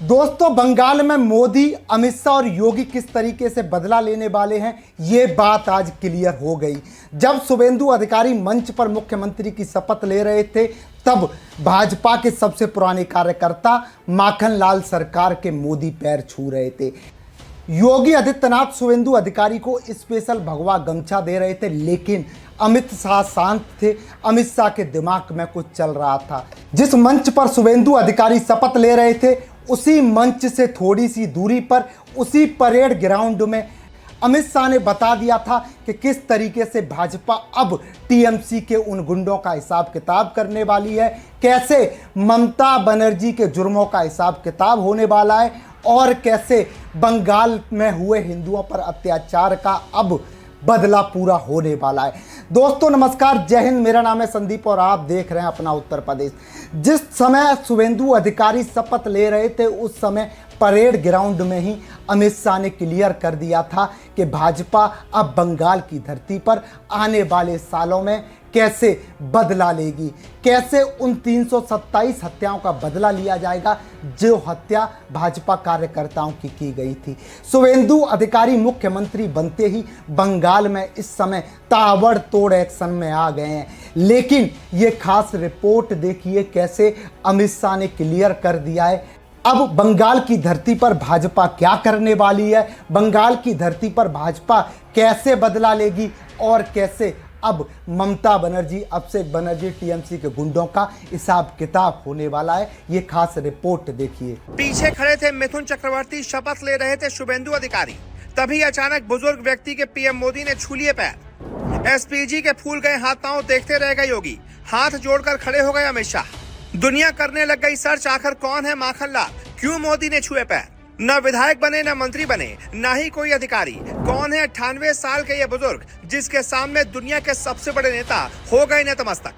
दोस्तों, बंगाल में मोदी, अमित शाह और योगी किस तरीके से बदला लेने वाले हैं, ये बात आज क्लियर हो गई। जब शुभेंदु अधिकारी मंच पर मुख्यमंत्री की शपथ ले रहे थे, तब भाजपा के सबसे पुराने कार्यकर्ता माखनलाल सरकार के मोदी पैर छू रहे थे। योगी आदित्यनाथ शुभेंदु अधिकारी को स्पेशल भगवा गमछा दे रहे थे, लेकिन अमित शाह शांत थे। अमित शाह के दिमाग में कुछ चल रहा था। जिस मंच पर शुभेंदु अधिकारी शपथ ले रहे थे, उसी मंच से थोड़ी सी दूरी पर, उसी परेड ग्राउंड में अमित शाह ने बता दिया था कि किस तरीके से भाजपा अब टीएमसी के उन गुंडों का हिसाब किताब करने वाली है, कैसे ममता बनर्जी के जुर्मों का हिसाब किताब होने वाला है और कैसे बंगाल में हुए हिंदुओं पर अत्याचार का अब बदला पूरा होने वाला है। दोस्तों नमस्कार, जय हिंद। मेरा नाम है संदीप और आप देख रहे हैं अपना उत्तर प्रदेश। जिस समय शुभेंदु अधिकारी शपथ ले रहे थे, उस समय परेड ग्राउंड में ही अमित शाह ने क्लियर कर दिया था कि भाजपा अब बंगाल की धरती पर आने वाले सालों में कैसे बदला लेगी, कैसे उन 327 हत्याओं का बदला लिया जाएगा जो हत्या भाजपा कार्यकर्ताओं की गई थी। शुभेंदु अधिकारी मुख्यमंत्री बनते ही बंगाल में इस समय ताबड़तोड़ एक्शन में आ गए हैं। लेकिन ये खास रिपोर्ट देखिए कैसे अमित शाह ने क्लियर कर दिया है अब बंगाल की धरती पर भाजपा क्या करने वाली है, बंगाल की धरती पर भाजपा कैसे बदला लेगी और कैसे अब ममता बनर्जी, अभिषेक बनर्जी, टीएमसी के गुंडों का हिसाब किताब होने वाला है। ये खास रिपोर्ट देखिए। पीछे खड़े थे मिथुन चक्रवर्ती, शपथ ले रहे थे शुभेंदु अधिकारी, तभी अचानक बुजुर्ग व्यक्ति के पीएम मोदी ने छू लिए पैर। एसपीजी के फूल गए हाथ पांव देखते रह गए योगी, हाथ जोड़कर खड़े हो गए अमित शाह। दुनिया करने लग गई सर्च, आखिर कौन है माखनलाल, क्यों मोदी ने छुए पैर। न विधायक बने, न मंत्री बने, न ही कोई अधिकारी। कौन है 98 साल के ये बुजुर्ग जिसके सामने दुनिया के सबसे बड़े नेता हो गए नतमस्तक।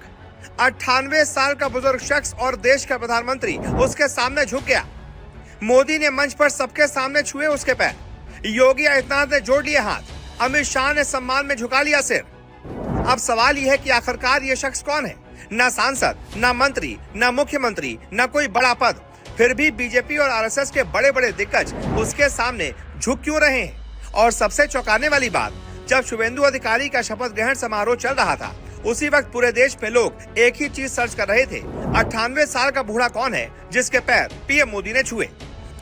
98 साल का बुजुर्ग शख्स और देश का प्रधानमंत्री उसके सामने झुक गया। मोदी ने मंच पर सबके सामने छुए उसके पैर। योगी आदित्यनाथ ने जोड़ लिए हाथ, अमित शाह ने सम्मान में झुका लिया सिर। अब सवाल यह है कि आखिरकार ये शख्स कौन है। न सांसद, न मंत्री, न मुख्यमंत्री, न कोई बड़ा पद, फिर भी बीजेपी और आरएसएस के बड़े बड़े दिग्गज उसके सामने झुक क्यों रहे हैं। और सबसे चौंकाने वाली बात, जब शुभेंदु अधिकारी का शपथ ग्रहण समारोह चल रहा था, उसी वक्त पूरे देश में लोग एक ही चीज सर्च कर रहे थे, 98 साल का बूढ़ा कौन है जिसके पैर पीएम मोदी ने छुए।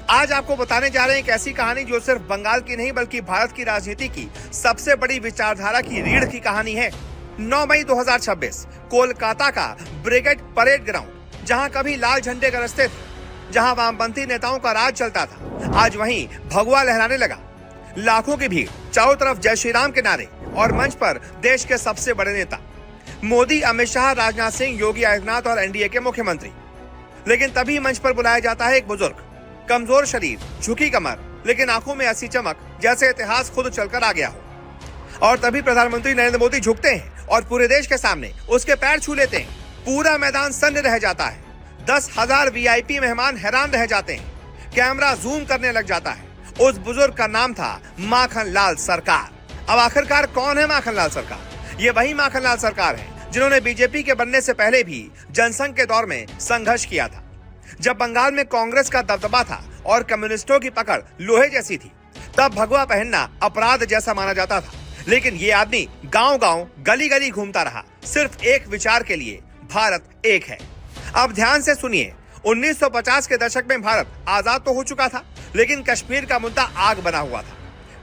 आज आपको बताने जा रहे हैं एक ऐसी कहानी जो सिर्फ बंगाल की नहीं बल्कि भारत की राजनीति की सबसे बड़ी विचारधारा की रीढ़ की कहानी है। 9 मई 2026 कोलकाता का ब्रिगेड परेड ग्राउंड, जहां कभी लाल झंडे गरजते थे, जहां वामपंथी नेताओं का राज चलता था, आज वहीं भगवा लहराने लगा। लाखों की भीड़, चारों तरफ जय श्री राम के नारे और मंच पर देश के सबसे बड़े नेता मोदी, अमित शाह, राजनाथ सिंह, योगी आदित्यनाथ और एनडीए के मुख्यमंत्री। लेकिन तभी मंच पर बुलाया जाता है एक बुजुर्ग, कमजोर शरीर, झुकी कमर, लेकिन आंखों में ऐसी चमक जैसे इतिहास खुद चलकर आ गया हो। और तभी प्रधानमंत्री नरेंद्र मोदी झुकते हैं और पूरे देश के सामने उसके पैर छू लेते हैं। पूरा मैदान सन्न रह जाता है। 10,000 वीआईपी मेहमान हैरान रह जाते हैं। कैमरा जूम करने लग जाता है। उस बुजुर्ग का नाम था माखनलाल सरकार। अब आखिरकार कौन है माखनलाल सरकार। ये वही माखनलाल सरकार है जिन्होंने बीजेपी के बनने से पहले भी जनसंघ के दौर में संघर्ष किया था। जब बंगाल में कांग्रेस का दबदबा था और कम्युनिस्टों की पकड़ लोहे जैसी थी, तब भगवा पहनना अपराध जैसा माना जाता था। लेकिन ये आदमी गांव-गांव, गली-गली घूमता रहा, सिर्फ एक विचार के लिए, भारत एक है। अब ध्यान से सुनिए, 1950 के दशक में भारत आजाद तो हो चुका था, लेकिन कश्मीर का मुद्दा आग बना हुआ था।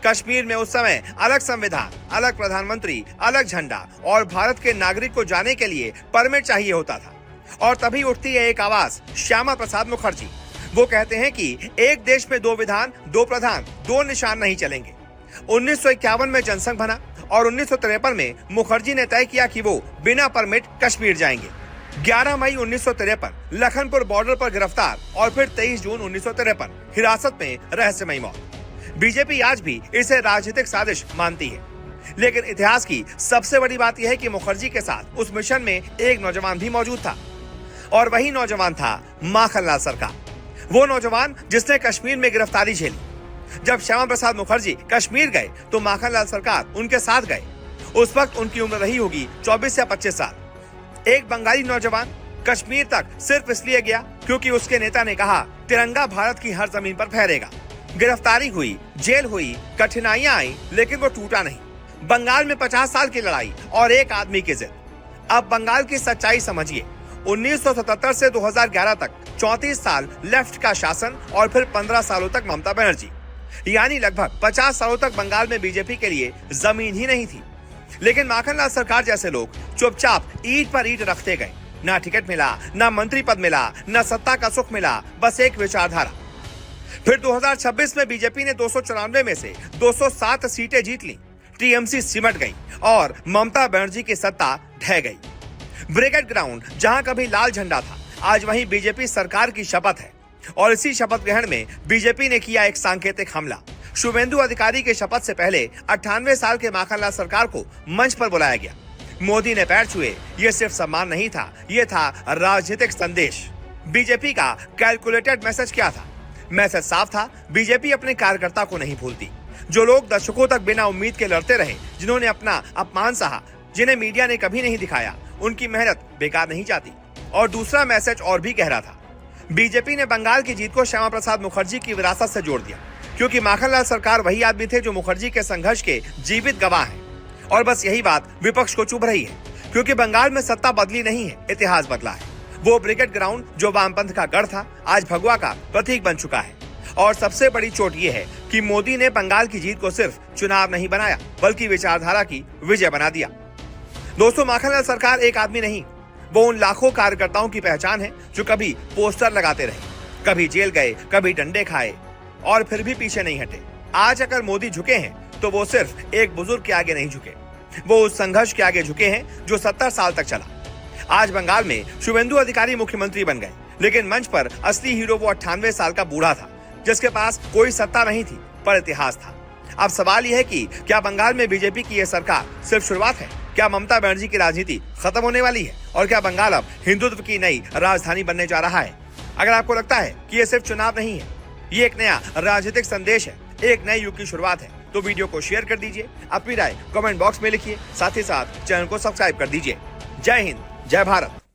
कश्मीर में उस समय अलग संविधान, अलग प्रधानमंत्री, अलग झंडा और भारत के नागरिक को जाने के लिए परमिट चाहिए होता था। और तभी उठती है एक आवाज, श्यामा प्रसाद मुखर्जी। वो कहते हैं कि एक देश में 2 विधान, 2 प्रधान, 2 निशान नहीं चलेंगे। 1951 में जनसंघ बना और 1953 में मुखर्जी ने तय किया कि वो बिना परमिट कश्मीर जाएंगे। 11 मई 1953 लखनपुर बॉर्डर पर गिरफ्तार और फिर 23 जून 1953 हिरासत में रहस्यमयी मौत। बीजेपी आज भी इसे राजनीतिक साजिश मानती है, लेकिन इतिहास की सबसे बड़ी बात यह है कि मुखर्जी के साथ उस मिशन में एक नौजवान भी मौजूद था, और वही नौजवान था माखनलाल सरकार। वो नौजवान जिसने कश्मीर में गिरफ्तारी झेली। जब श्यामा प्रसाद मुखर्जी कश्मीर गए तो माखनलाल सरकार उनके साथ गए। उस वक्त उनकी उम्र रही होगी 24 या 25 साल। एक बंगाली नौजवान कश्मीर तक सिर्फ इसलिए गया क्योंकि उसके नेता ने कहा तिरंगा भारत की हर जमीन पर फहरेगा। गिरफ्तारी हुई, जेल हुई, कठिनाइयां आई, लेकिन वो टूटा नहीं। बंगाल में 50 साल की लड़ाई और एक आदमी की जिद। अब बंगाल की सच्चाई समझिए। 1977 से 2011 तक 34 साल लेफ्ट का शासन और फिर 15 सालों तक ममता बनर्जी, यानी लगभग 50 सालों तक बंगाल में बीजेपी के लिए जमीन ही नहीं थी। लेकिन माखनलाल सरकार जैसे लोग चुपचाप ईंट पर ईंट रखते गए। ना टिकट मिला, ना मंत्री पद मिला, ना सत्ता का सुख मिला, बस एक विचारधारा। फिर 2026 में बीजेपी ने 294 में से 207 सीटें जीत ली। टीएमसी सिमट गई और ममता बनर्जी की सत्ता ढह गई। ब्रिगेड ग्राउंड जहां कभी लाल झंडा था, आज वहीं बीजेपी सरकार की शपथ है। और इसी शपथ ग्रहण में बीजेपी ने किया एक सांकेतिक हमला। शुभेंदु अधिकारी के शपथ से पहले 98 साल के माखनलाल सरकार को मंच पर बुलाया गया। मोदी ने पैर छुए। ये सिर्फ सम्मान नहीं था, ये था राजनीतिक संदेश। बीजेपी का कैलकुलेटेड मैसेज क्या था? मैसेज साफ था, बीजेपी अपने कार्यकर्ता को नहीं भूलती। जो लोग दशकों तक बिना उम्मीद के लड़ते रहे, जिन्होंने अपना अपमान सहा, जिन्हें मीडिया ने कभी नहीं दिखाया, उनकी मेहनत बेकार नहीं जाती। और दूसरा मैसेज और भी गहरा था। बीजेपी ने बंगाल की जीत को श्यामा प्रसाद मुखर्जी की विरासत से जोड़ दिया, क्योंकि माखनलाल सरकार वही आदमी थे जो मुखर्जी के संघर्ष के जीवित गवाह हैं। और बस यही बात विपक्ष को चुभ रही है, क्योंकि बंगाल में सत्ता बदली नहीं है, इतिहास बदला है। वो ब्रिगेड ग्राउंड जो वामपंथ का गढ़ था, आज भगवा का प्रतीक बन चुका है। और सबसे बड़ी चोट ये है कि मोदी ने बंगाल की जीत को सिर्फ चुनाव नहीं बनाया, बल्कि विचारधारा की विजय बना दिया। दोस्तों, माखनलाल सरकार एक आदमी नहीं, वो उन लाखों कार्यकर्ताओं की पहचान है जो कभी पोस्टर लगाते रहे, कभी जेल गए, कभी डंडे खाए और फिर भी पीछे नहीं हटे। आज अगर मोदी झुके हैं तो वो सिर्फ एक बुजुर्ग के आगे नहीं झुके, वो उस संघर्ष के आगे झुके हैं जो 70 साल तक चला। आज बंगाल में शुभेंदु अधिकारी मुख्यमंत्री बन गए, लेकिन मंच पर असली हीरो वो 98 साल का बूढ़ा था, जिसके पास कोई सत्ता नहीं थी पर इतिहास था। अब सवाल यह है कि क्या बंगाल में बीजेपी की यह सरकार सिर्फ शुरुआत है? क्या ममता बनर्जी की राजनीति खत्म होने वाली है? और क्या बंगाल अब हिंदुत्व की नई राजधानी बनने जा रहा है? अगर आपको लगता है कि ये सिर्फ चुनाव नहीं है, ये एक नया राजनीतिक संदेश है, एक नए युग की शुरुआत है, तो वीडियो को शेयर कर दीजिए, अपनी राय कमेंट बॉक्स में लिखिए, साथ ही साथ चैनल को सब्सक्राइब कर दीजिए। जय हिंद, जय भारत।